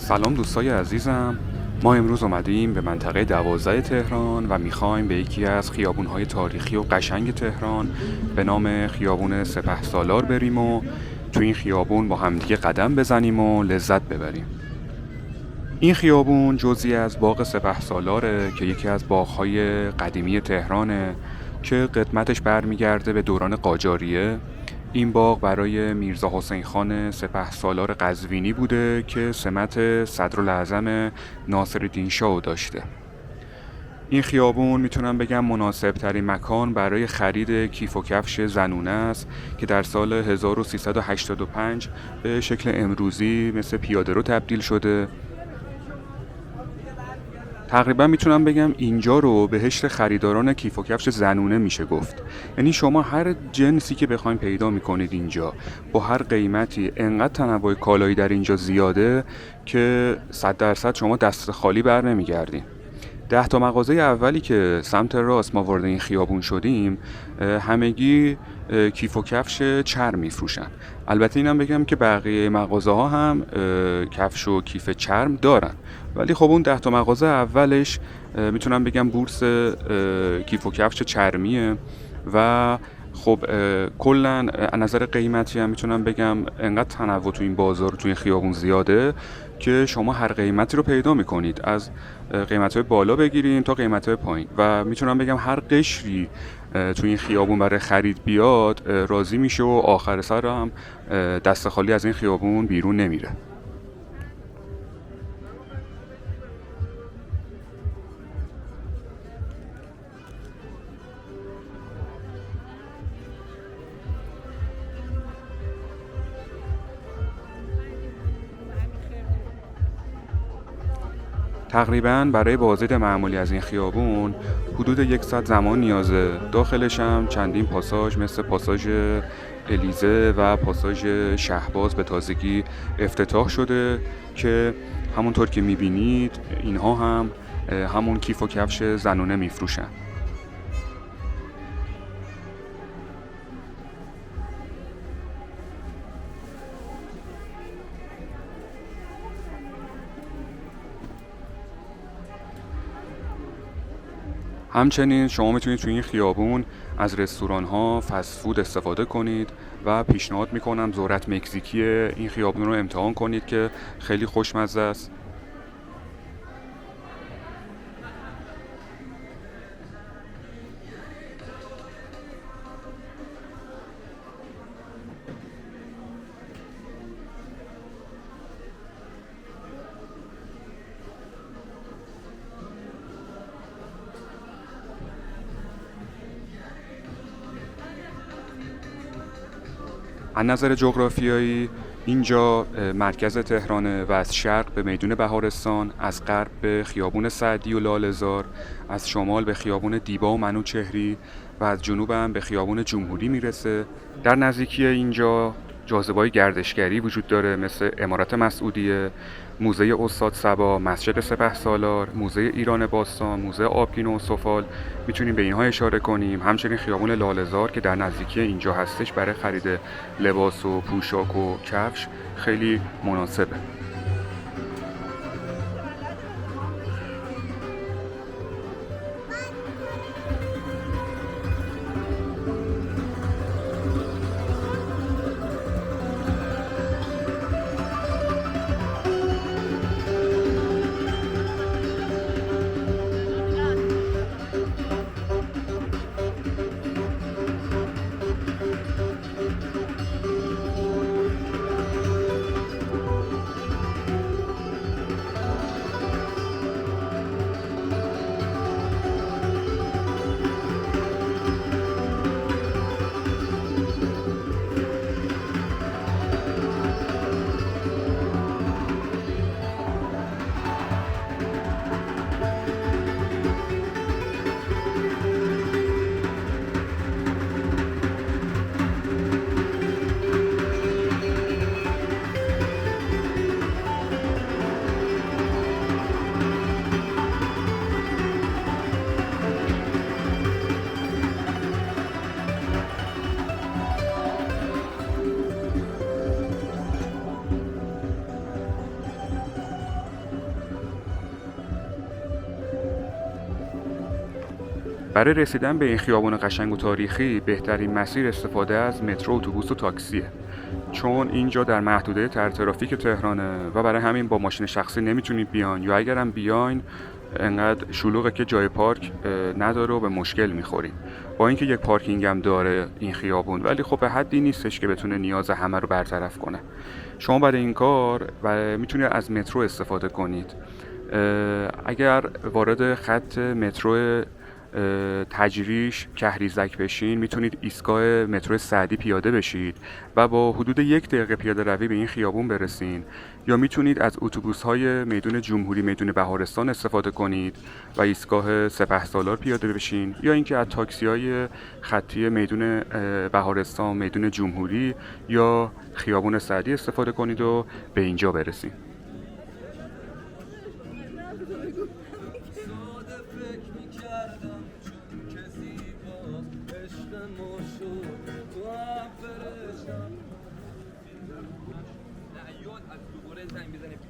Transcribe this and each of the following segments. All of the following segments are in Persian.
سلام دوستای عزیزم. ما امروز اومدیم به منطقه 12 تهران و میخوایم به یکی از خیابون‌های تاریخی و قشنگ تهران به نام خیابون سپهسالار بریم و تو این خیابون با همدیگه قدم بزنیم و لذت ببریم. این خیابون جزئی از باغ سپهسالاره که یکی از باغ‌های قدیمی تهرانه که قدمتش برمیگرده به دوران قاجاریه. این باغ برای میرزا حسین خان سپهسالار قزوینی بوده که سمت صدرالاعظم ناصرالدین شاه داشته. این خیابون میتونم بگم مناسب ترین مکان برای خرید کیف و کفش زنونه است که در سال 1385 به شکل امروزی مثل پیاده رو تبدیل شده. تقریبا میتونم بگم اینجا رو بهشت خریداران کیف و کفش زنونه میشه گفت. یعنی شما هر جنسی که بخواید پیدا میکنید اینجا با هر قیمتی. انقدر تنوع کالایی در اینجا زیاده که 100% شما دست خالی بر نمیگردین. 10 تا مغازه اولی که سمت راست ما وارد این خیابون شدیم همگی کیف و کفش چرم میفروشن. البته اینم بگم که بقیه مغازه ها هم کفش و کیف چرم دارن، ولی خب اون 10 تا مغازه اولش میتونم بگم بورس کیف و کفش چرمیه و خب کلا از نظر قیمتی هم میتونم بگم انقدر تنوع تو این بازار تو این خیابون زیاده که شما هر قیمتی رو پیدا میکنید، از قیمت‌های بالا بگیرین تا قیمت‌های پایین، و میتونم بگم هر قشری تو این خیابون برای خرید بیاد راضی میشه و آخر سر هم دست خالی از این خیابون بیرون نمیره. تقریباً برای بازدید معمولی از این خیابون حدود 1 ساعت زمان نیازه. داخلش هم چندین پاساژ مثل پاساژ الیزه و پاساژ شهباز به تازگی افتتاح شده که همونطور که میبینید اینها هم همون کیف و کفش زنونه میفروشن. همچنین شما میتونید توی این خیابون از رستوران ها فست فود استفاده کنید و پیشنهاد میکنم ذرت مکزیکی این خیابون رو امتحان کنید که خیلی خوشمزه است. از نظر جغرافیایی اینجا مرکز تهرانه و از شرق به میدون بهارستان، از غرب به خیابون سعدی و لاله‌زار، از شمال به خیابون دیبا و منوچهری و از جنوب هم به خیابون جمهوری میرسه. در نزدیکی اینجا جاذبه‌های گردشگری وجود داره مثل عمارت مسعودیه، موزه استاد صبا، مسجد سپهسالار، موزه ایران باستان، موزه آبگین و سفال. میتونیم به اینها اشاره کنیم. همچنین خیابون لاله‌زار که در نزدیکی اینجا هستش برای خرید لباس و پوشاک و کفش خیلی مناسبه. برای رسیدن به این خیابان قشنگ و تاریخی بهترین مسیر استفاده از مترو، اتوبوس و تاکسیه، چون اینجا در محدوده ترافیک تهرانه و برای همین با ماشین شخصی نمیتونید بیاین، یا اگرم بیاین انقدر شلوغه که جای پارک نداره و به مشکل میخوریم. با اینکه یک پارکینگ هم داره این خیابون، ولی خب به حدی نیستش که بتونه نیاز همه رو برطرف کنه. شما برای این کار میتونید از مترو استفاده کنید. اگر وارد خط مترو تجریش کهریزک بشین، میتونید ایستگاه مترو سعدی پیاده بشید و با حدود 1 دقیقه پیاده روی به این خیابون برسین، یا میتونید از اتوبوس‌های میدون جمهوری، میدون بهارستان استفاده کنید و ایستگاه سپهسالار پیاده بشین، یا اینکه از تاکسی‌های خطی میدون بهارستان، میدون جمهوری یا خیابون سعدی استفاده کنید و به اینجا برسین.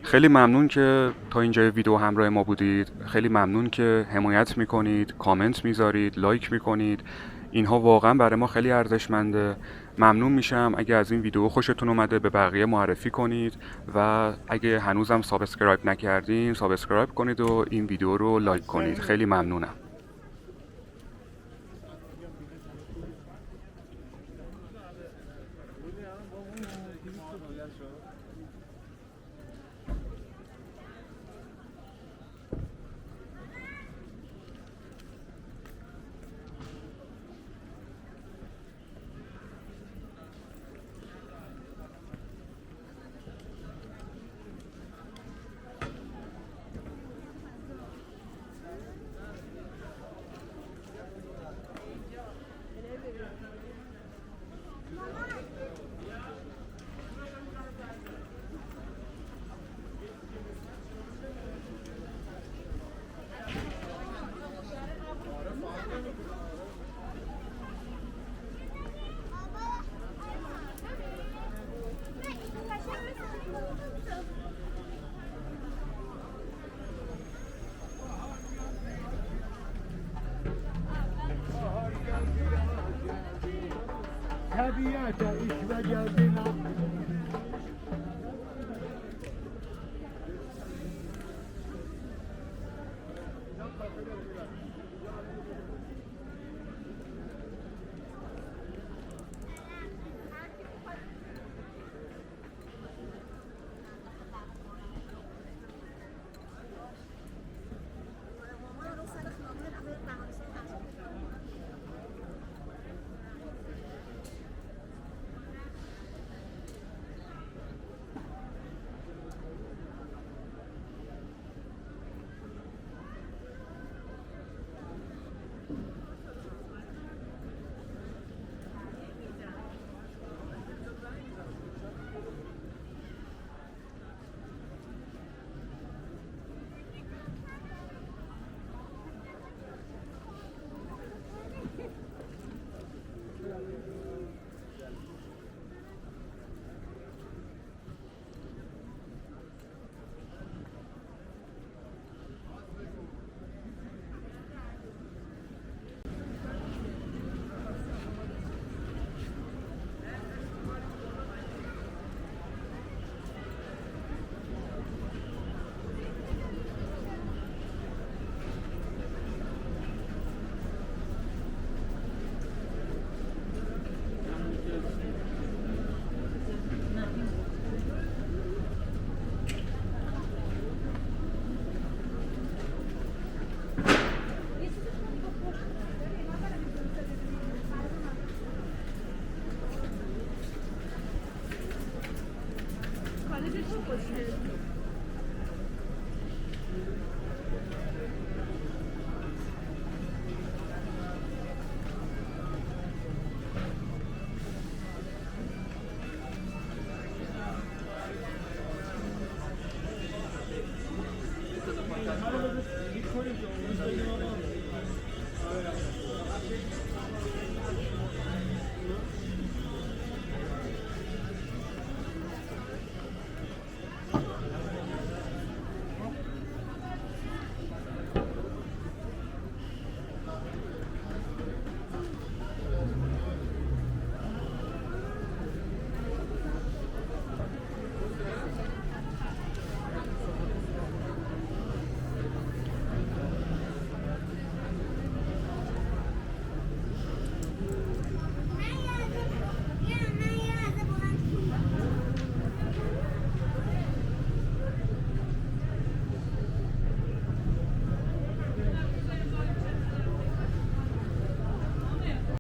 خیلی ممنون که تا اینجای ویدیو همراه ما بودید. خیلی ممنون که حمایت میکنید، کامنت میذارید، لایک میکنید. اینها واقعا برای ما خیلی ارزشمنده. ممنون میشم اگه از این ویدیو خوشتون اومده به بقیه معرفی کنید و اگه هنوزم سابسکرایب نکردین سابسکرایب کنید و این ویدیو رو لایک کنید. خیلی ممنونم. Tabiata iş ve geldiğine